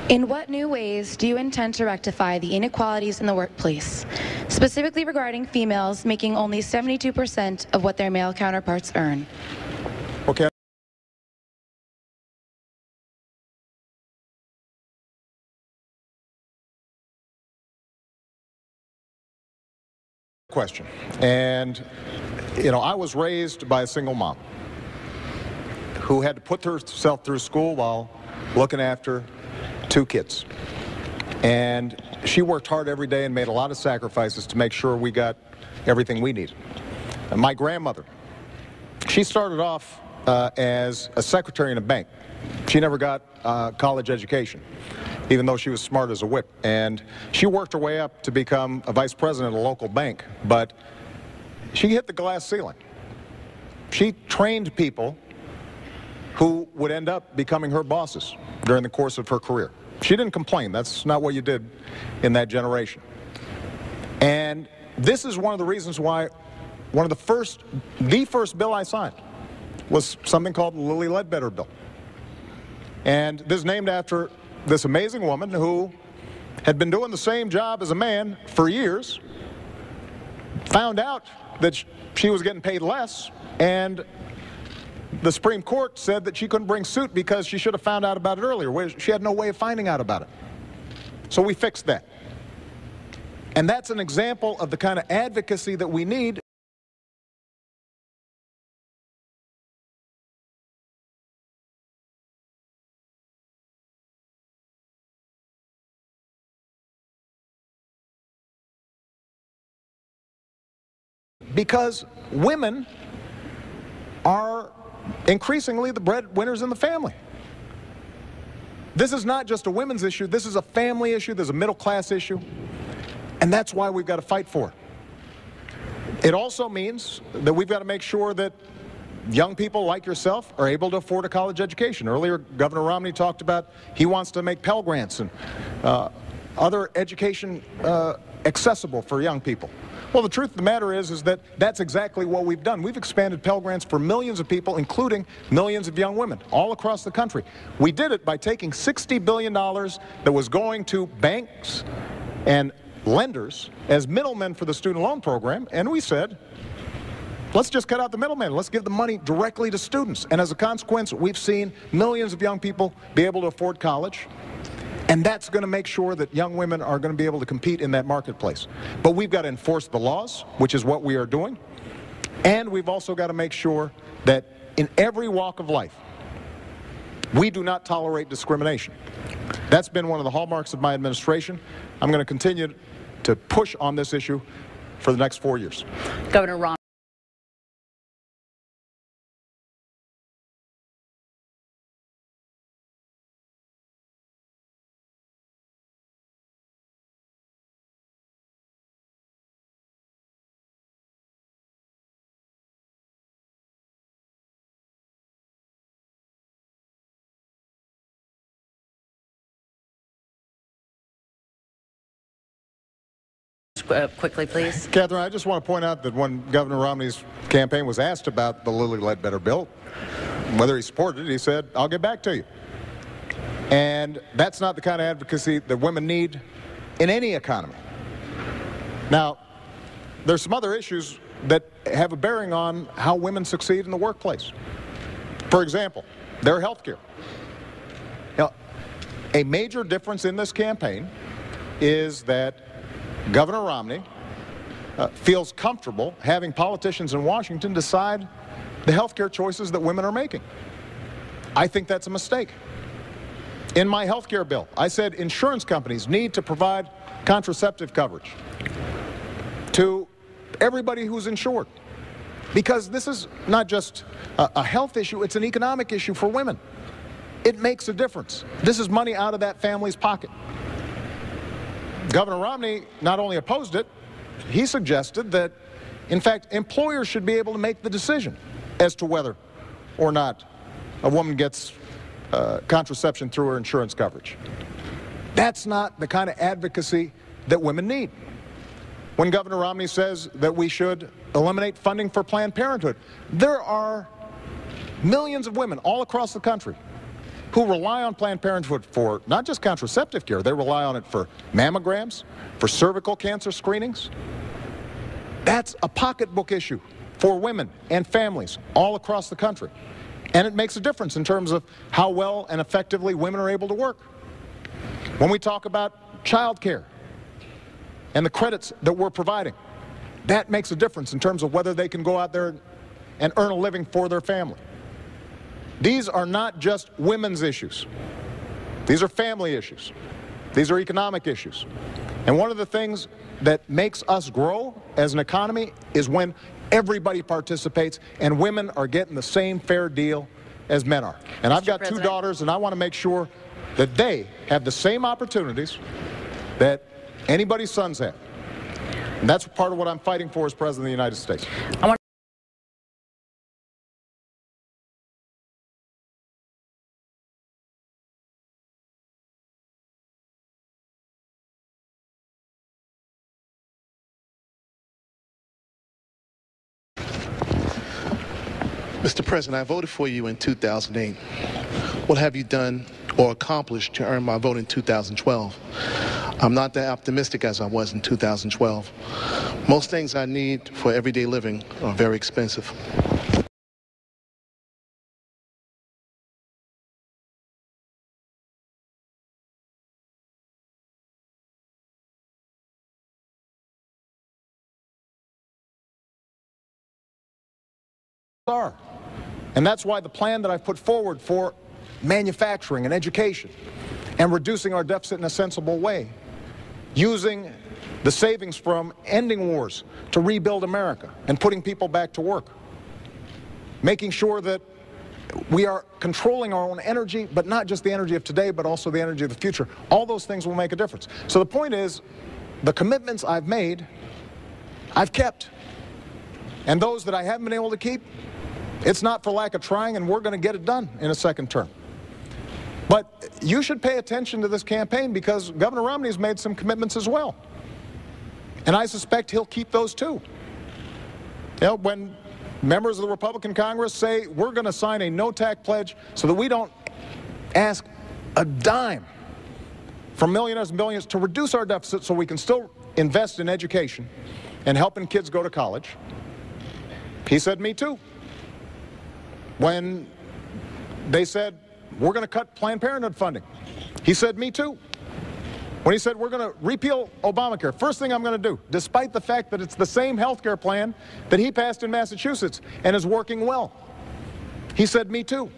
In what new ways do you intend to rectify the inequalities in the workplace, specifically regarding females making only 72% of what their male counterparts earn? Okay. Question. And, I was raised by a single mom who had to put herself through school while looking after 2 kids. And she worked hard every day and made a lot of sacrifices to make sure we got everything we need. And my grandmother, she started off as a secretary in a bank. She never got a college education, even though she was smart as a whip. And she worked her way up to become a vice president of a local bank, but she hit the glass ceiling. She trained people who would end up becoming her bosses during the course of her career. She didn't complain. That's not what you did in that generation. And this is one of the reasons why the first bill I signed was something called the Lilly Ledbetter Bill. And this is named after this amazing woman who had been doing the same job as a man for years, found out that she was getting paid less, and the Supreme Court said that she couldn't bring suit because she should have found out about it earlier. She had no way of finding out about it. So we fixed that. And that's an example of the kind of advocacy that we need. Because women are increasingly the breadwinners in the family. This is not just a women's issue. This is a family issue. There's a middle-class issue. And that's why we've got to fight for it. It also means that we've got to make sure that young people like yourself are able to afford a college education. Earlier, Governor Romney talked about he wants to make Pell Grants and other education accessible for young people. Well, the truth of the matter is that that's exactly what we've done. We've expanded Pell Grants for millions of people, including millions of young women all across the country. We did it by taking $60 billion that was going to banks and lenders as middlemen for the student loan program, and we said, let's just cut out the middleman. Let's give the money directly to students. And as a consequence, we've seen millions of young people be able to afford college. And that's going to make sure that young women are going to be able to compete in that marketplace. But we've got to enforce the laws, which is what we are doing. And we've also got to make sure that in every walk of life, we do not tolerate discrimination. That's been one of the hallmarks of my administration. I'm going to continue to push on this issue for the next 4 years. Governor Romney. Quickly, please. Catherine, I just want to point out that when Governor Romney's campaign was asked about the Lilly Ledbetter bill, whether he supported it, he said, I'll get back to you. And that's not the kind of advocacy that women need in any economy. Now, there's some other issues that have a bearing on how women succeed in the workplace. For example, their health care. Now, a major difference in this campaign is that Governor Romney feels comfortable having politicians in Washington decide the health care choices that women are making. I think that's a mistake. In my health care bill, I said insurance companies need to provide contraceptive coverage to everybody who's insured. Because this is not just a health issue, it's an economic issue for women. It makes a difference. This is money out of that family's pocket. Governor Romney not only opposed it, he suggested that, in fact, employers should be able to make the decision as to whether or not a woman gets contraception through her insurance coverage. That's not the kind of advocacy that women need. When Governor Romney says that we should eliminate funding for Planned Parenthood, there are millions of women all across the country who rely on Planned Parenthood for not just contraceptive care, they rely on it for mammograms, for cervical cancer screenings. That's a pocketbook issue for women and families all across the country. And it makes a difference in terms of how well and effectively women are able to work. When we talk about child care and the credits that we're providing, that makes a difference in terms of whether they can go out there and earn a living for their family. These are not just women's issues. These are family issues. These are economic issues. And one of the things that makes us grow as an economy is when everybody participates and women are getting the same fair deal as men are. And I've got two daughters, and I want to make sure that they have the same opportunities that anybody's sons have. And that's part of what I'm fighting for as President of the United States. Mr. President, I voted for you in 2008. What have you done or accomplished to earn my vote in 2012? I'm not that optimistic as I was in 2012. Most things I need for everyday living are very expensive. And that's why the plan that I've put forward for manufacturing and education and reducing our deficit in a sensible way, using the savings from ending wars to rebuild America and putting people back to work, making sure that we are controlling our own energy, but not just the energy of today, but also the energy of the future. All those things will make a difference. So the point is, the commitments I've made, I've kept. And those that I haven't been able to keep, it's not for lack of trying, and we're going to get it done in a second term. But you should pay attention to this campaign because Governor Romney's made some commitments as well. And I suspect he'll keep those too. You know, when members of the Republican Congress say we're going to sign a no-tax pledge so that we don't ask a dime from millionaires and billionaires to reduce our deficit so we can still invest in education and helping kids go to college, he said, me too. When they said, we're going to cut Planned Parenthood funding, he said, me too. When he said, we're going to repeal Obamacare, first thing I'm going to do, despite the fact that it's the same health care plan that he passed in Massachusetts and is working well, he said, me too.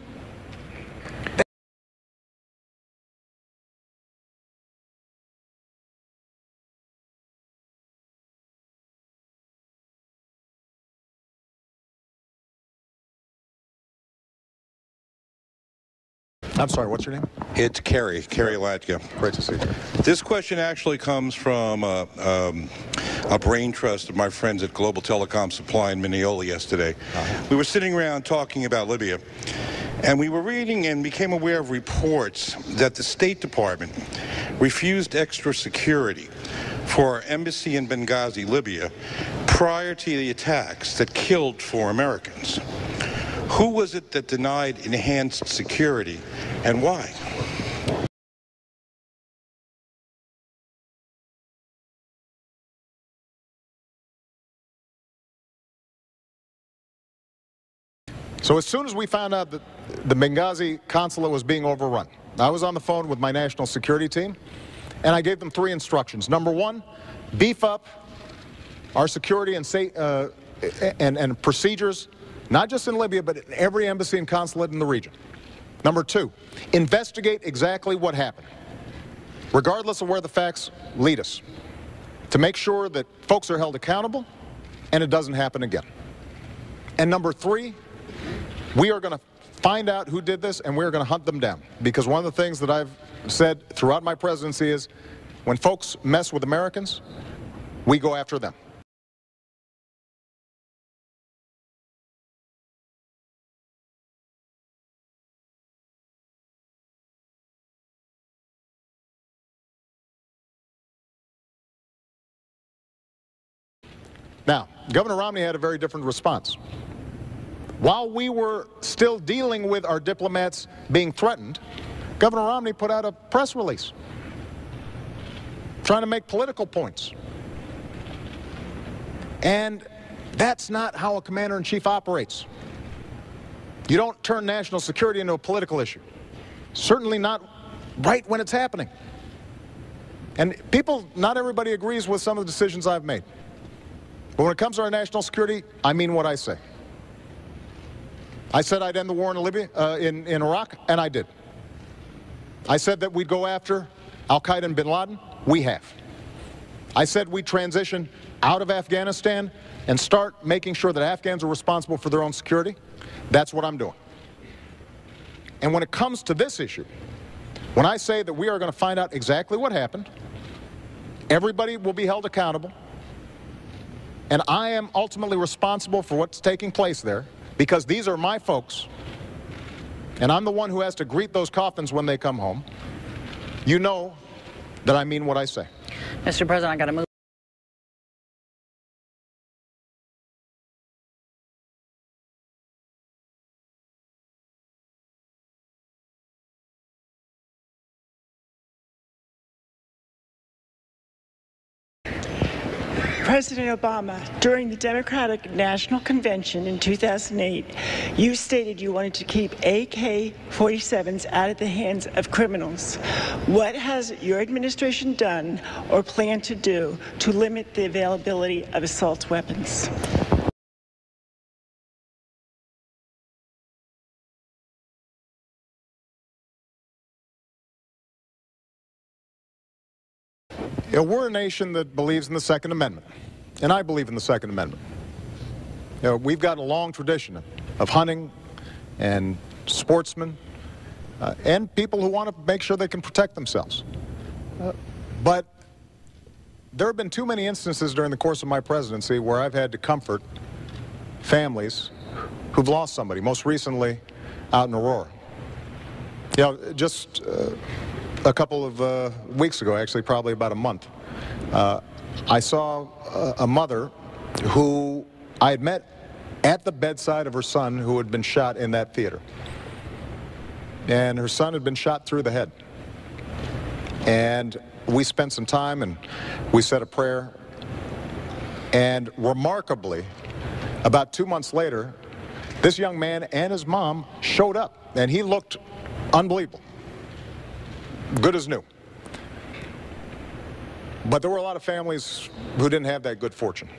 I'm sorry, what's your name? It's Kerry Latka. Great to see you. This question actually comes from a brain trust of my friends at Global Telecom Supply in Mineola yesterday. We were sitting around talking about Libya, and we were reading and became aware of reports that the State Department refused extra security for our embassy in Benghazi, Libya, prior to the attacks that killed 4 Americans. Who was it that denied enhanced security, and why? So as soon as we found out that the Benghazi consulate was being overrun, I was on the phone with my national security team, and I gave them 3 instructions. Number 1, beef up our security and procedures, not just in Libya, but in every embassy and consulate in the region. Number 2, investigate exactly what happened, regardless of where the facts lead us, to make sure that folks are held accountable and it doesn't happen again. And number 3, we are going to find out who did this and we're going to hunt them down. Because one of the things that I've said throughout my presidency is when folks mess with Americans, we go after them. Now, Governor Romney had a very different response. While we were still dealing with our diplomats being threatened, Governor Romney put out a press release trying to make political points. And that's not how a commander-in-chief operates. You don't turn national security into a political issue. Certainly not right when it's happening. And not everybody agrees with some of the decisions I've made. But when it comes to our national security, I mean what I say. I said I'd end the war in Libya, in Iraq, and I did. I said that we'd go after al-Qaeda and bin Laden. We have. I said we'd transition out of Afghanistan and start making sure that Afghans are responsible for their own security. That's what I'm doing. And when it comes to this issue, when I say that we are going to find out exactly what happened, everybody will be held accountable, and I am ultimately responsible for what's taking place there, because these are my folks, and I'm the one who has to greet those coffins when they come home. You know that I mean what I say. Mr. President, I got to move. President Obama, during the Democratic National Convention in 2008, you stated you wanted to keep AK-47s out of the hands of criminals. What has your administration done or plan to do to limit the availability of assault weapons? You know, we're a nation that believes in the Second Amendment, and I believe in the Second Amendment. You know, we've got a long tradition of hunting and sportsmen and people who want to make sure they can protect themselves. But there have been too many instances during the course of my presidency where I've had to comfort families who've lost somebody, most recently out in Aurora. You know, just a couple of weeks ago, actually probably about a month, I saw a mother who I had met at the bedside of her son who had been shot in that theater. And her son had been shot through the head. And we spent some time and we said a prayer. And remarkably, about 2 months later, this young man and his mom showed up, and he looked unbelievable. Good as new. But there were a lot of families who didn't have that good fortune.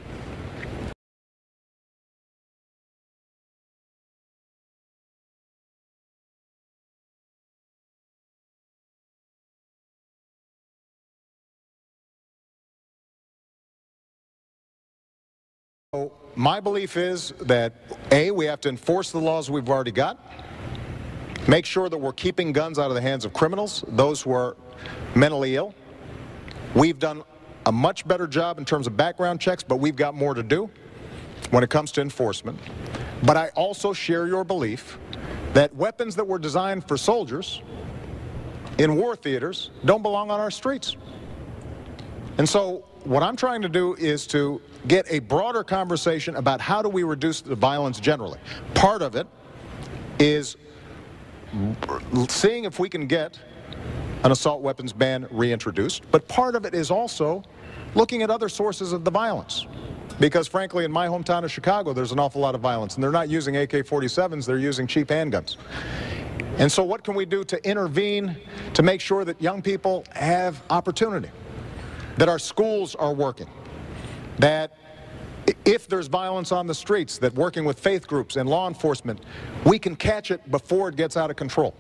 So my belief is that, A, we have to enforce the laws we've already got, make sure that we're keeping guns out of the hands of criminals, those who are mentally ill. We've done a much better job in terms of background checks, but we've got more to do when it comes to enforcement. But I also share your belief that weapons that were designed for soldiers in war theaters don't belong on our streets. And so what I'm trying to do is to get a broader conversation about how do we reduce the violence generally. Part of it is seeing if we can get an assault weapons ban reintroduced, but part of it is also looking at other sources of the violence. Because frankly, in my hometown of Chicago, there's an awful lot of violence, and they're not using AK-47s, they're using cheap handguns. And so what can we do to intervene to make sure that young people have opportunity, that our schools are working, that if there's violence on the streets, that working with faith groups and law enforcement, we can catch it before it gets out of control.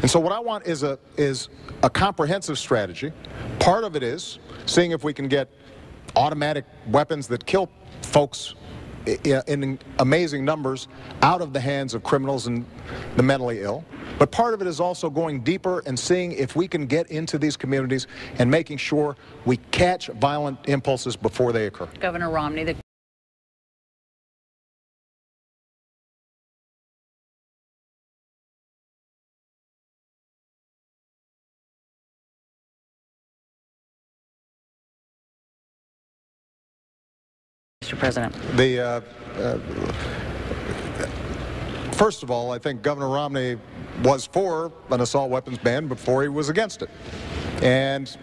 And so what I want is a comprehensive strategy. Part of it is seeing if we can get automatic weapons that kill folks in amazing numbers out of the hands of criminals and the mentally ill. But part of it is also going deeper and seeing if we can get into these communities and making sure we catch violent impulses before they occur. Governor Romney, Mr. President. First of all, I think Governor Romney was for an assault weapons ban before he was against it. And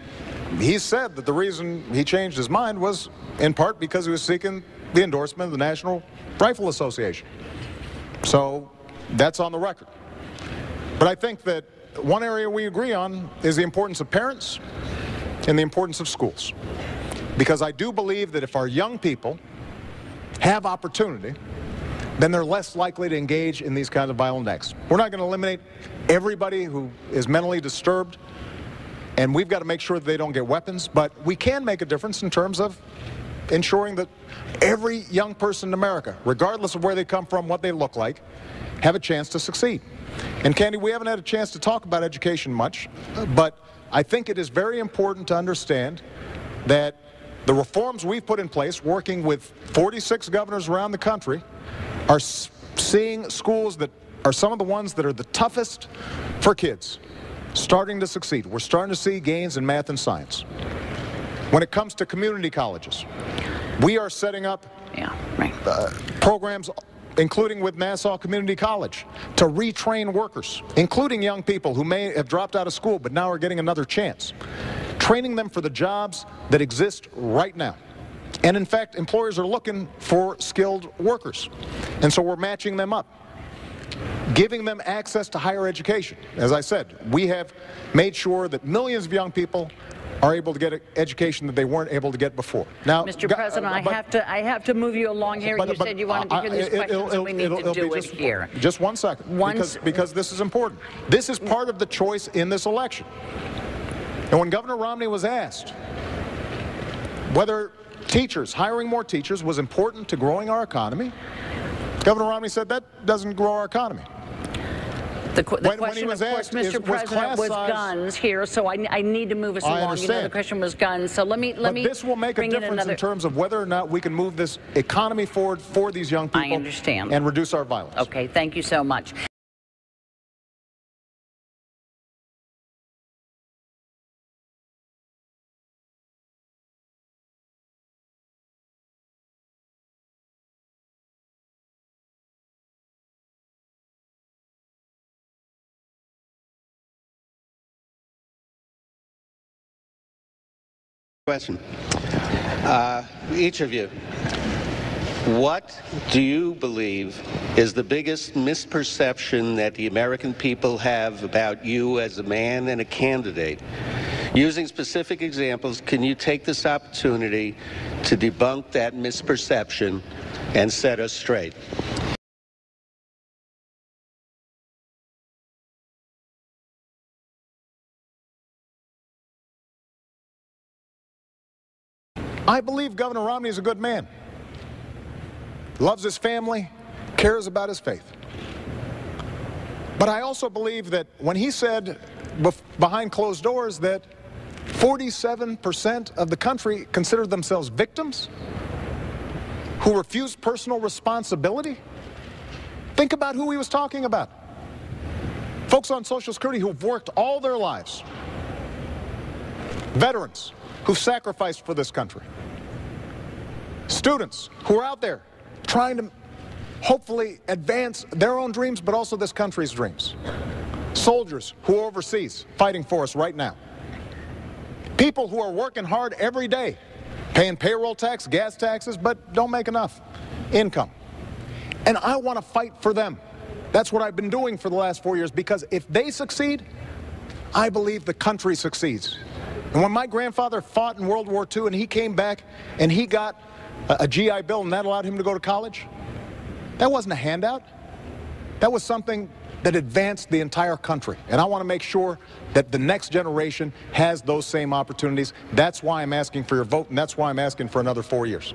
he said that the reason he changed his mind was in part because he was seeking the endorsement of the National Rifle Association. So that's on the record. But I think that one area we agree on is the importance of parents and the importance of schools. Because I do believe that if our young people have opportunity, then they're less likely to engage in these kinds of violent acts. We're not going to eliminate everybody who is mentally disturbed, and we've got to make sure that they don't get weapons, but we can make a difference in terms of ensuring that every young person in America, regardless of where they come from, what they look like, have a chance to succeed. And Candy, we haven't had a chance to talk about education much, but I think it is very important to understand that the reforms we've put in place, working with 46 governors around the country, are seeing schools that are some of the ones that are the toughest for kids starting to succeed. We're starting to see gains in math and science. When it comes to community colleges, we are setting up programs, including with Nassau Community College, to retrain workers, including young people who may have dropped out of school but now are getting another chance, training them for the jobs that exist right now. And in fact, employers are looking for skilled workers. And so we're matching them up, giving them access to higher education. As I said, we have made sure that millions of young people are able to get an education that they weren't able to get before. Now, Mr. President, I have to move you along here. You said you wanted to hear these questions, and we need to do it here. Just one second, because this is important. This is part of the choice in this election. And when Governor Romney was asked whether hiring more teachers was important to growing our economy, Governor Romney said that doesn't grow our economy. The question, of course, Mr. President, was guns here, so I need to move us along. Understand. You know, the question was guns, so let me this will make a difference in terms of whether or not we can move this economy forward for these young people. I understand. And reduce our violence. Okay, thank you so much. Question. Each of you, what do you believe is the biggest misperception that the American people have about you as a man and a candidate? Using specific examples, can you take this opportunity to debunk that misperception and set us straight? I believe Governor Romney is a good man, loves his family, cares about his faith. But I also believe that when he said behind closed doors that 47% of the country considered themselves victims who refused personal responsibility, think about who he was talking about. Folks on Social Security who've worked all their lives, veterans who've sacrificed for this country, students who are out there trying to hopefully advance their own dreams, but also this country's dreams, soldiers who are overseas fighting for us right now, people who are working hard every day, paying payroll tax, gas taxes, but don't make enough income. And I want to fight for them. That's what I've been doing for the last 4 years, because if they succeed, I believe the country succeeds. And when my grandfather fought in World War II and he came back and he got a GI Bill and that allowed him to go to college, that wasn't a handout. That was something that advanced the entire country. And I want to make sure that the next generation has those same opportunities. That's why I'm asking for your vote, and that's why I'm asking for another 4 years.